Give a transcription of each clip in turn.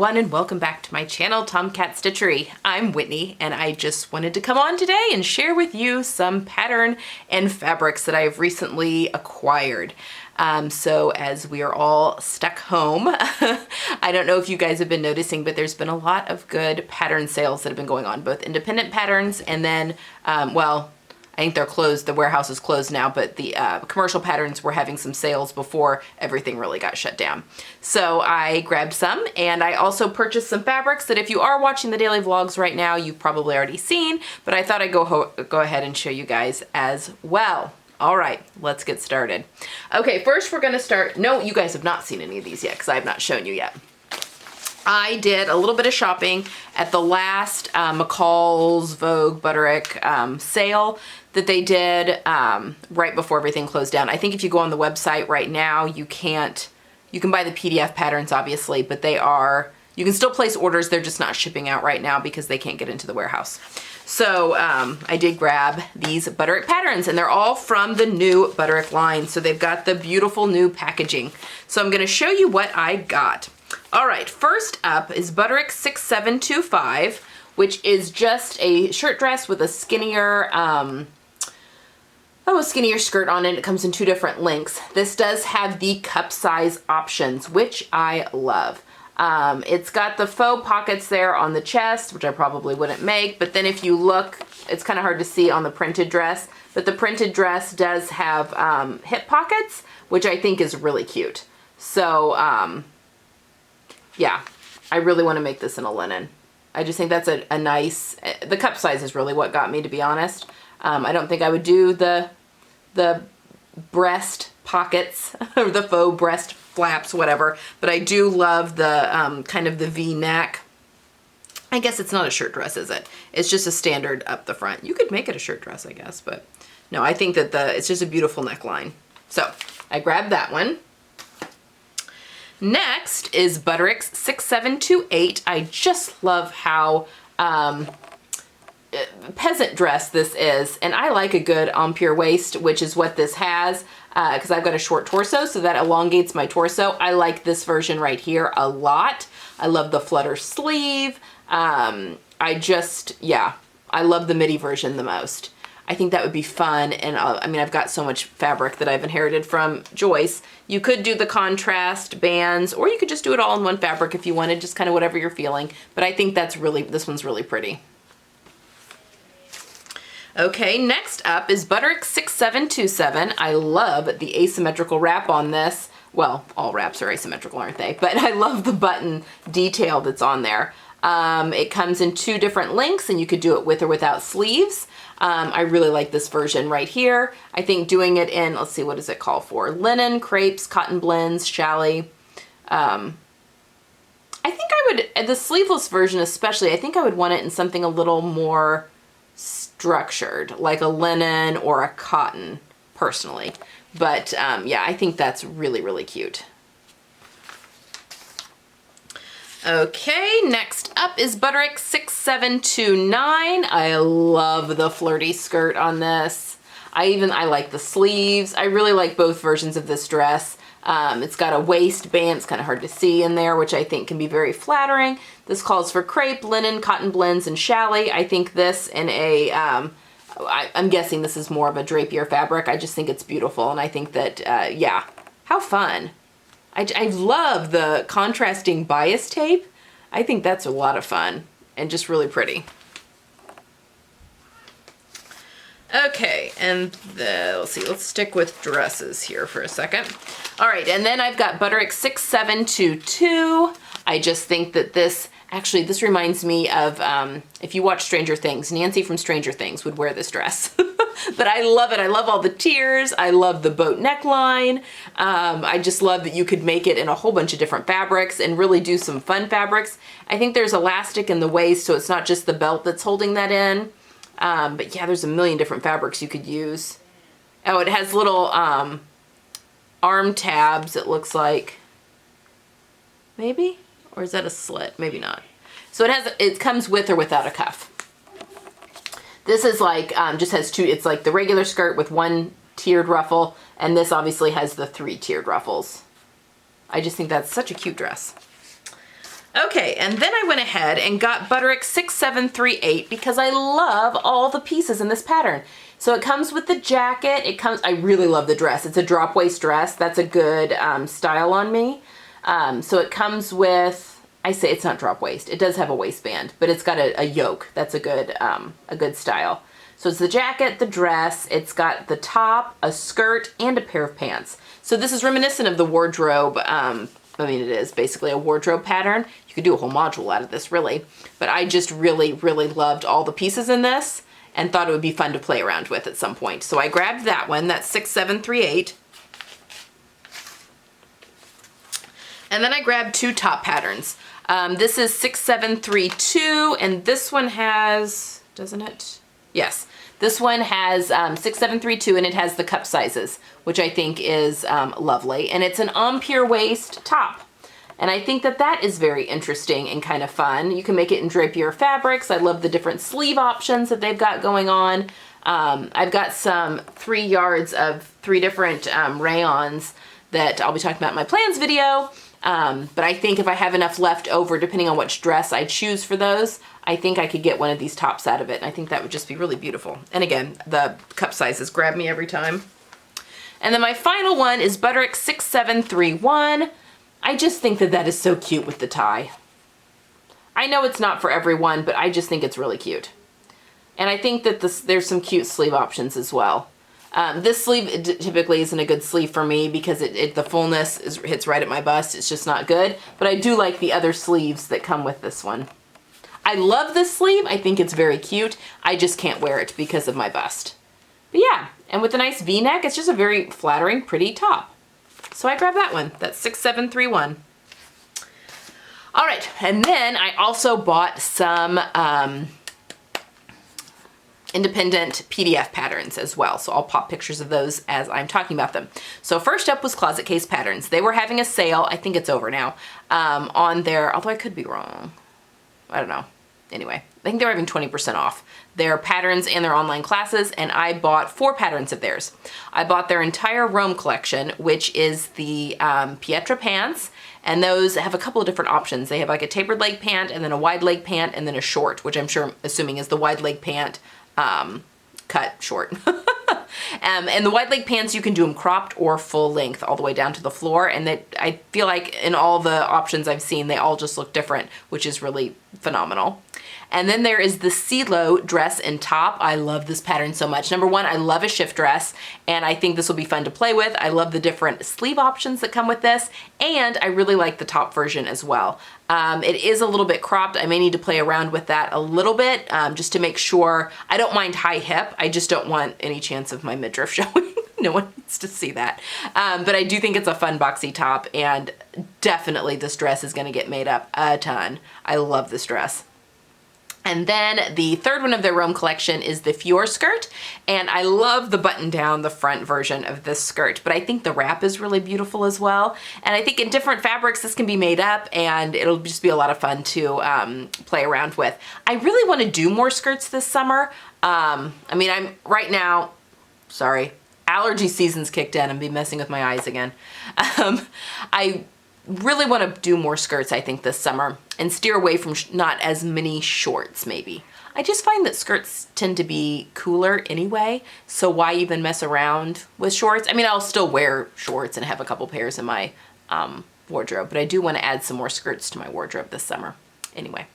everyone, and welcome back to my channel, Tomcat Stitchery. I'm Whitney, and I just wanted to come on today and share with you some pattern and fabrics that I've recently acquired. So as we are all stuck home, I don't know if you guys have been noticing, but there's been a lot of good pattern sales that have been going on, both independent patterns and then, well, I think they're closed, the warehouse is closed now, but the commercial patterns were having some sales before everything really got shut down. So I grabbed some, and I also purchased some fabrics that if you are watching the daily vlogs right now, you've probably already seen, but I thought I'd go ahead and show you guys as well. All right, let's get started. Okay, first we're gonna start, no, you guys have not seen any of these yet because I have not shown you yet. I did a little bit of shopping at the last McCall's Vogue Butterick sale that they did right before everything closed down. I think if you go on the website right now, you can buy the PDF patterns obviously, but you can still place orders, they're just not shipping out right now because they can't get into the warehouse. So I did grab these Butterick patterns, and they're all from the new Butterick line. So they've got the beautiful new packaging. So I'm gonna show you what I got. All right, first up is Butterick 6725, which is just a shirt dress with a skinnier, skinnier skirt on it. It comes in two different lengths. This does have the cup size options, which I love. It's got the faux pockets there on the chest, which I probably wouldn't make, but then if you look, it's kind of hard to see on the printed dress, but the printed dress does have hip pockets, which I think is really cute. So, yeah, I really want to make this in a linen. I just think that's a nice, the cup size is really what got me, to be honest. I don't think I would do the breast pockets or the faux breast flaps, whatever, but I do love the kind of the V-neck. I guess it's not a shirt dress, is it? It's just a standard up the front. You could make it a shirt dress, I guess, but no, I think that it's just a beautiful neckline. So I grabbed that one. Next is Butterick's 6728. I just love how peasant dress this is, and I like a good empire waist, which is what this has, because I've got a short torso, so that elongates my torso. I like this version right here a lot. I love the flutter sleeve. I love the midi version the most. I think that would be fun, and I mean, I've got so much fabric that I've inherited from Joyce. You could do the contrast bands, or you could just do it all in one fabric if you wanted, just kind of whatever you're feeling. But I think this one's really pretty. Okay, next up is Butterick 6727. I love the asymmetrical wrap on this. Well, all wraps are asymmetrical, aren't they? But I love the button detail that's on there. It comes in two different lengths, and you could do it with or without sleeves. I really like this version right here. I think doing it in, let's see, what does it call for? Linen, crepes, cotton blends, challis. I think I would, the sleeveless version especially, I think I would want it in something a little more structured, like a linen or a cotton, personally. But yeah, I think that's really, really cute. Okay, next up is Butterick 6729. I love the flirty skirt on this. I like the sleeves. I really like both versions of this dress. It's got a waistband. It's kind of hard to see in there, which I think can be very flattering. This calls for crepe, linen, cotton blends, and challis. I think this in a, I'm guessing this is more of a drapier fabric. I just think it's beautiful, and I think that, yeah, how fun. I love the contrasting bias tape. I think that's a lot of fun and just really pretty. Okay, and let's stick with dresses here for a second. All right, and then I've got Butterick 6722. I just think that this reminds me of, if you watch Stranger Things, Nancy from Stranger Things would wear this dress. But I love it. I love all the tiers. I love the boat neckline. I just love that you could make it in a whole bunch of different fabrics and really do some fun fabrics. I think there's elastic in the waist, so it's not just the belt that's holding that in. But yeah, there's a million different fabrics you could use. Oh, it has little arm tabs, it looks like. Maybe? Or is that a slit? Maybe not. So it comes with or without a cuff. This is like, just has two, it's like the regular skirt with one tiered ruffle, and this obviously has the 3 tiered ruffles. I just think that's such a cute dress. Okay, and then I went ahead and got Butterick 6738 because I love all the pieces in this pattern. So it comes with the jacket. I really love the dress. It's a drop waist dress. That's a good style on me. So it comes with, I say it's not drop waist. It does have a waistband, but it's got a yoke. That's a good style. So it's the jacket, the dress, it's got the top, a skirt, and a pair of pants. So this is reminiscent of the wardrobe. I mean, it is basically a wardrobe pattern. You could do a whole module out of this, really. But I just really, really loved all the pieces in this and thought it would be fun to play around with at some point. So I grabbed that one. That's 6738. And then I grabbed two top patterns. This is 6732, and this one has, doesn't it? Yes. This one has 6732, and it has the cup sizes, which I think is lovely. And it's an Empire waist top. And I think that that is very interesting and kind of fun. You can make it in drapier fabrics. I love the different sleeve options that they've got going on. I've got some 3 yards of 3 different rayons that I'll be talking about in my plans video. But I think if I have enough left over, depending on which dress I choose for those, I think I could get one of these tops out of it. And I think that would just be really beautiful. And again, the cup sizes grab me every time. And then my final one is Butterick 6731. I just think that that is so cute with the tie. I know it's not for everyone, but I just think it's really cute. And I think that there's some cute sleeve options as well. This sleeve typically isn't a good sleeve for me because the fullness hits right at my bust. It's just not good. But I do like the other sleeves that come with this one. I love this sleeve. I think it's very cute. I just can't wear it because of my bust. But yeah, and with a nice V-neck, it's just a very flattering, pretty top. So I grabbed that one. That's 6731. All right, and then I also bought some independent PDF patterns as well. So I'll pop pictures of those as I'm talking about them. So first up was Closetcase Patterns. They were having a sale, I think it's over now, on their, although I could be wrong. I don't know. Anyway, I think they were having 20% off their patterns and their online classes, and I bought 4 patterns of theirs. I bought their entire Rome collection, which is the Pietra pants, and those have a couple of different options. They have like a tapered leg pant, and then a wide leg pant, and then a short, which I'm assuming is the wide leg pant cut short. And the wide leg pants, you can do them cropped or full length all the way down to the floor. And I feel like in all the options I've seen, they all just look different, which is really phenomenal. And then there is the CeeLo dress and top. I love this pattern so much. Number one, I love a shift dress, and I think this will be fun to play with. I love the different sleeve options that come with this, and I really like the top version as well. It is a little bit cropped. I may need to play around with that a little bit just to make sure. I don't mind high hip. I just don't want any chance of my midriff showing. No one needs to see that. But I do think it's a fun boxy top, and definitely this dress is gonna get made up a ton. I love this dress. And then the third one of their Rome collection is the Fior skirt, and I love the button down the front version of this skirt, but I think the wrap is really beautiful as well. And I think in different fabrics this can be made up, and it'll just be a lot of fun to play around with. I really want to do more skirts this summer. I mean, I'm right now, sorry, allergy season's kicked in and be messing with my eyes again. I really want to do more skirts, I think, this summer and steer away from not as many shorts, maybe. I just find that skirts tend to be cooler anyway, so why even mess around with shorts? I mean, I'll still wear shorts and have a couple pairs in my wardrobe, but I do want to add some more skirts to my wardrobe this summer. Anyway.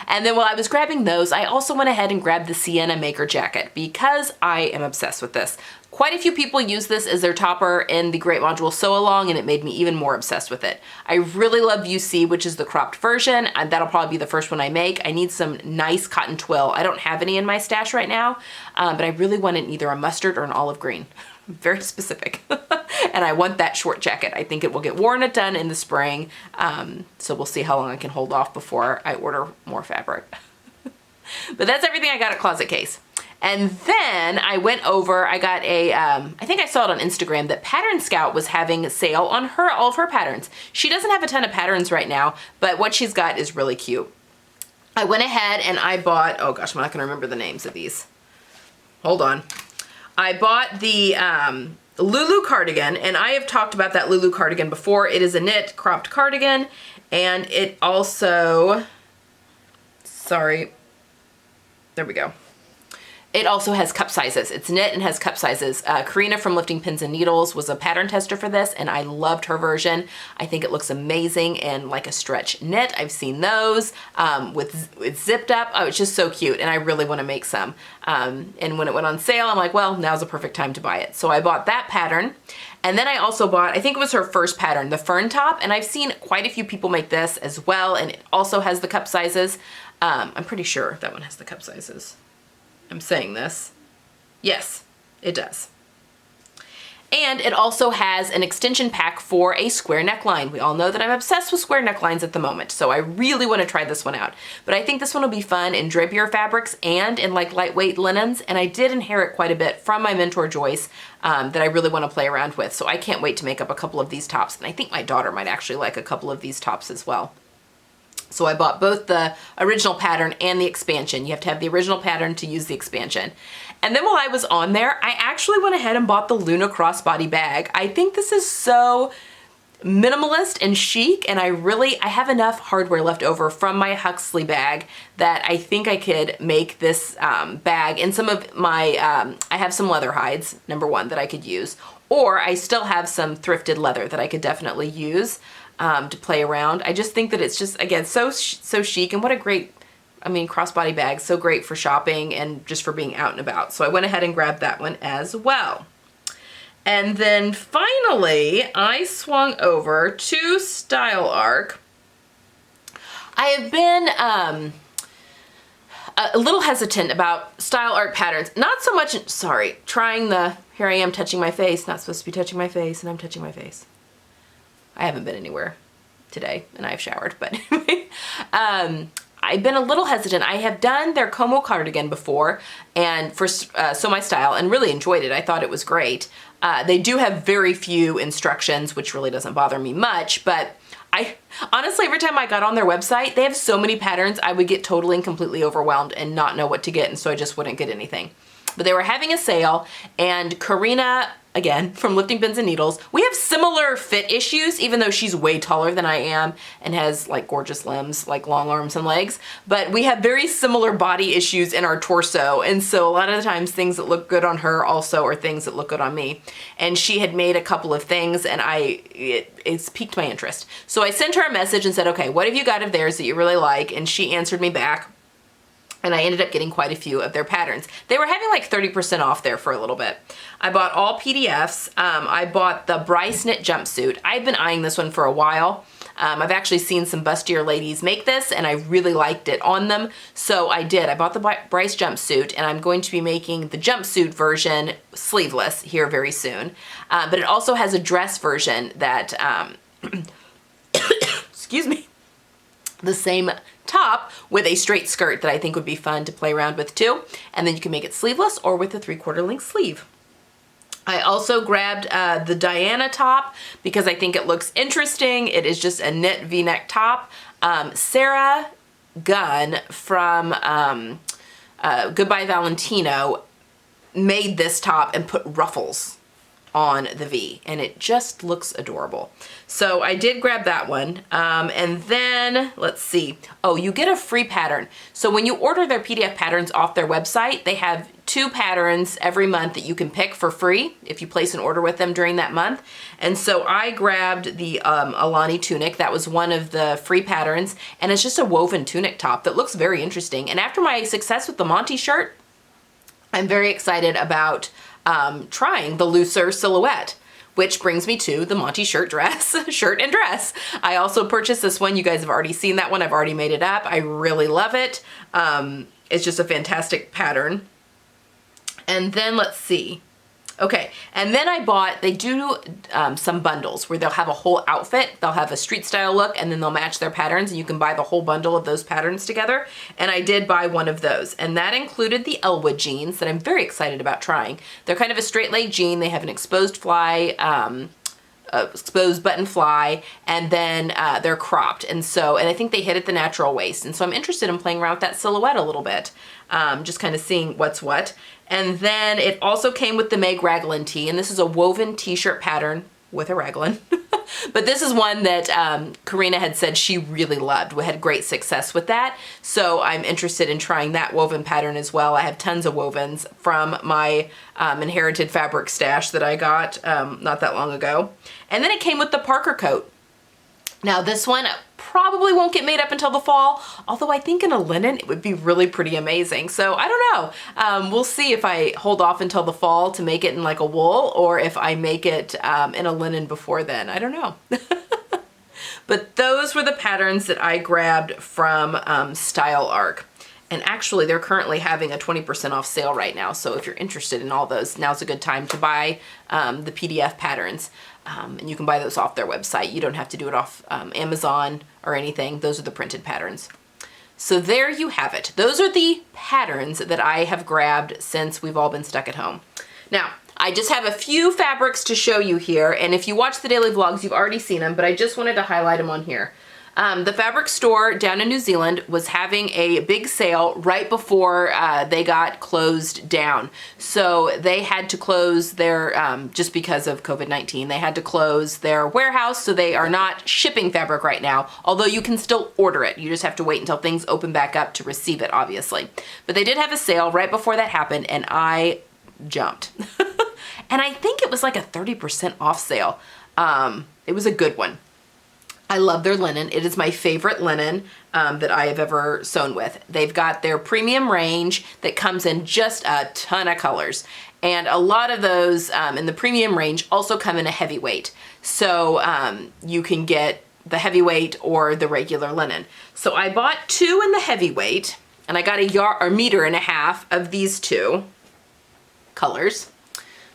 And then while I was grabbing those, I also went ahead and grabbed the Sienna Maker jacket because I am obsessed with this. Quite a few people use this as their topper in the Great Module Sew Along, and it made me even more obsessed with it. I really love UC, which is the cropped version, and that'll probably be the first one I make. I need some nice cotton twill. I don't have any in my stash right now, but I really want it in either a mustard or an olive green. Very specific. And I want that short jacket. I think it will get worn a ton in the spring, so we'll see how long I can hold off before I order more fabric. But that's everything I got at Closetcase. And then I went over, I got a, I think I saw it on Instagram that Pattern Scout was having a sale on all of her patterns. She doesn't have a ton of patterns right now, but what she's got is really cute. I went ahead and I bought, oh gosh, I'm not gonna remember the names of these. Hold on. I bought the Lulu cardigan, and I have talked about that Lulu cardigan before. It is a knit cropped cardigan, and it also, sorry, there we go. It also has cup sizes. It's knit and has cup sizes. Karina from Lifting Pins and Needles was a pattern tester for this, and I loved her version. I think it looks amazing and like a stretch knit. I've seen those with zipped up. Oh, it's just so cute, and I really want to make some. And when it went on sale, I'm like, well, now's the perfect time to buy it. So I bought that pattern. And then I also bought, I think it was her first pattern, the fern top, and I've seen quite a few people make this as well, and it also has the cup sizes. I'm pretty sure that one has the cup sizes. I'm saying this. Yes, it does. And it also has an extension pack for a square neckline. We all know that I'm obsessed with square necklines at the moment, so I really want to try this one out. But I think this one will be fun in drapier fabrics and in like lightweight linens, and I did inherit quite a bit from my mentor Joyce that I really want to play around with. So I can't wait to make up a couple of these tops, and I think my daughter might actually like a couple of these tops as well. So I bought both the original pattern and the expansion. You have to have the original pattern to use the expansion. And then while I was on there, I actually went ahead and bought the Luna crossbody bag. I think this is so minimalist and chic, and I have enough hardware left over from my Huxley bag that I think I could make this bag. And some of my, I have some leather hides, number one, that I could use, or I still have some thrifted leather that I could definitely use to play around. I just think that it's just, again, so chic, and what a great, I mean, crossbody bag, so great for shopping and just for being out and about. So I went ahead and grabbed that one as well. And then finally, I swung over to Style Arc. I have been a little hesitant about Style Arc patterns. Not so much, sorry, trying the, here I am touching my face, not supposed to be touching my face, and I'm touching my face. I haven't been anywhere today, and I've showered, but anyway. I've been a little hesitant. I have done their Como cardigan before, and for So My Style, and really enjoyed it. I thought it was great. They do have very few instructions, which really doesn't bother me much, but I honestly, every time I got on their website, they have so many patterns, I would get totally and completely overwhelmed and not know what to get, and so I just wouldn't get anything. But they were having a sale, and Karina, again, from Lifting Pins and Needles, we have similar fit issues, even though she's way taller than I am and has like gorgeous limbs, like long arms and legs, but we have very similar body issues in our torso, and so a lot of the times things that look good on her also are things that look good on me. And she had made a couple of things, and it's piqued my interest. So I sent her a message and said, okay, what have you got of theirs that you really like? And she answered me back. And I ended up getting quite a few of their patterns. They were having like 30% off there for a little bit. I bought all PDFs. I bought the Bryce knit jumpsuit. I've been eyeing this one for a while. I've actually seen some bustier ladies make this, and I really liked it on them. So I did. I bought the Bryce jumpsuit, and I'm going to be making the jumpsuit version sleeveless here very soon. But it also has a dress version that, excuse me, the same top with a straight skirt that I think would be fun to play around with too. And then you can make it sleeveless or with a 3/4 length sleeve. I also grabbed the Diana top because I think it looks interesting. It is just a knit V-neck top. Sarah Gunn from Goodbye Valentino made this top and put ruffles on the V, and it just looks adorable. So I did grab that one. And then let's see. Oh, you get a free pattern. So when you order their PDF patterns off their website, they have 2 patterns every month that you can pick for free if you place an order with them during that month. And so I grabbed the Alani tunic. That was one of the free patterns, and it's just a woven tunic top that looks very interesting. And after my success with the Monty shirt, I'm very excited about trying the looser silhouette, which brings me to the Monty shirt and dress. I also purchased this one. You guys have already seen that one. I've already made it up. I really love it. It's just a fantastic pattern. And then let's see. Okay, and then I bought, they do some bundles where they'll have a whole outfit. They'll have a street style look, and then they'll match their patterns, and you can buy the whole bundle of those patterns together. And I did buy one of those, and that included the Elwood jeans that I'm very excited about trying. They're kind of a straight leg jean. They have an exposed fly exposed button fly, and then they're cropped. And I think they hit at the natural waist. And so I'm interested in playing around with that silhouette a little bit, just kind of seeing what's what. And then it also came with the Meg Raglan tee, and this is a woven t-shirt pattern with a raglan. But this is one that Karina had said she really loved. We had great success with that. So I'm interested in trying that woven pattern as well. I have tons of wovens from my inherited fabric stash that I got not that long ago. And then it came with the Parker coat. Now this one probably won't get made up until the fall, although I think in a linen it would be really pretty amazing. So I don't know. We'll see if I hold off until the fall to make it in like a wool, or if I make it in a linen before then. I don't know. But those were the patterns that I grabbed from Style Arc. And actually they're currently having a 20% off sale right now. So if you're interested in all those, now's a good time to buy the PDF patterns. And you can buy those off their website. You don't have to do it off Amazon or anything. Those are the printed patterns. So there you have it. Those are the patterns that I have grabbed since we've all been stuck at home. Now, I just have a few fabrics to show you here, and if you watch the daily vlogs, you've already seen them, but I just wanted to highlight them on here. The fabric store down in New Zealand was having a big sale right before they got closed down. So they had to close their, just because of COVID-19, they had to close their warehouse, so they are not shipping fabric right now, although you can still order it. You just have to wait until things open back up to receive it, obviously. But they did have a sale right before that happened, and I jumped. And I think it was like a 30% off sale. It was a good one. I love their linen. It is my favorite linen that I have ever sewn with. They've got their premium range that comes in just a ton of colors. And a lot of those in the premium range also come in a heavyweight. So you can get the heavyweight or the regular linen. So I bought 2 in the heavyweight, and I got a meter and a half of these 2 colors.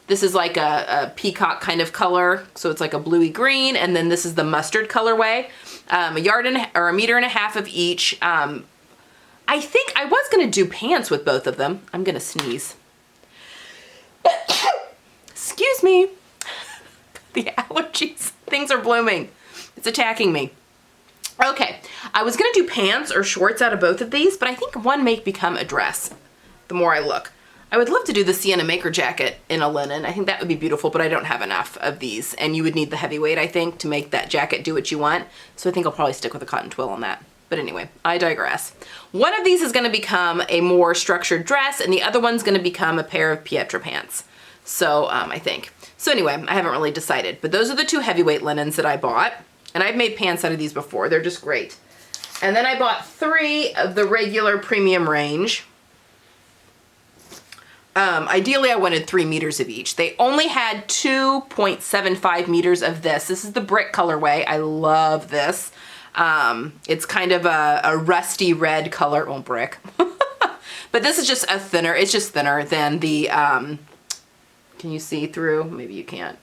This is like a peacock kind of color, so it's like a bluey green, and then this is the mustard colorway. A meter and a half of each. I think I was gonna do pants with both of them. I'm gonna sneeze. Excuse me. The allergies, things are blooming. It's attacking me. Okay, I was gonna do pants or shorts out of both of these, but I think one may become a dress the more I look. I would love to do the Sienna Maker jacket in a linen. I think that would be beautiful, but I don't have enough of these. And you would need the heavyweight, I think, to make that jacket do what you want. So I think I'll probably stick with a cotton twill on that. But anyway, I digress. One of these is gonna become a more structured dress, and the other one's gonna become a pair of Pietra pants. So I think. So anyway, I haven't really decided, but those are the 2 heavyweight linens that I bought. And I've made pants out of these before. They're just great. And then I bought 3 of the regular premium range. Ideally I wanted 3 meters of each. They only had 2.75 meters of this. This is the brick colorway. I love this. It's kind of a rusty red color, well, brick. But this is just it's just thinner than the, can you see through? Maybe you can't.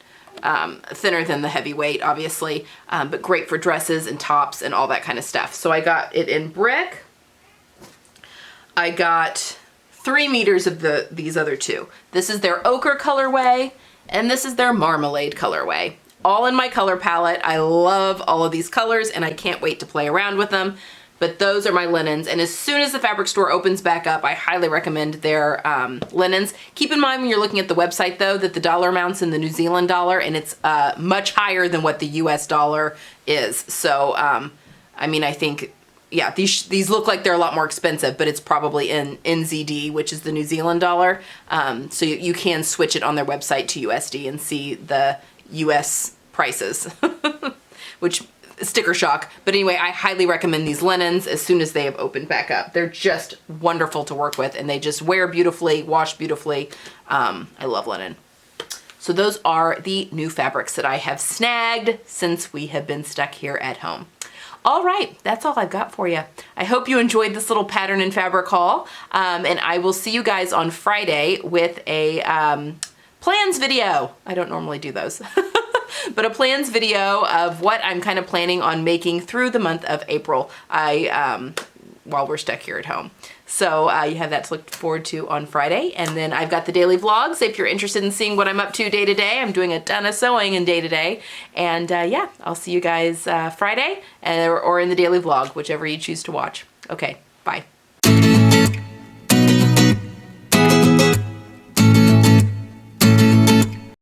Thinner than the heavyweight, obviously, but great for dresses and tops and all that kind of stuff. So I got it in brick. I got 3 meters of these other 2. This is their ochre colorway, and this is their marmalade colorway. All in my color palette. I love all of these colors, and I can't wait to play around with them. But those are my linens, and as soon as the fabric store opens back up, I highly recommend their linens. Keep in mind when you're looking at the website, though, that the dollar amount's in the New Zealand dollar, and it's much higher than what the US dollar is. So, I mean, I think, yeah, these look like they're a lot more expensive, but it's probably in NZD, which is the New Zealand dollar. So you can switch it on their website to USD and see the US prices, which sticker shock. But anyway, I highly recommend these linens as soon as they have opened back up. They're just wonderful to work with, and they just wear beautifully, wash beautifully. I love linen. So those are the new fabrics that I have snagged since we have been stuck here at home. All right, that's all I've got for you. I hope you enjoyed this little pattern and fabric haul, and I will see you guys on Friday with a plans video. I don't normally do those, but a plans video of what I'm kind of planning on making through the month of April. I while we're stuck here at home. So you have that to look forward to on Friday. And then I've got the daily vlogs. If you're interested in seeing what I'm up to day to day, I'm doing a ton of sewing in day to day. And yeah, I'll see you guys Friday or in the daily vlog, whichever you choose to watch. Okay, bye.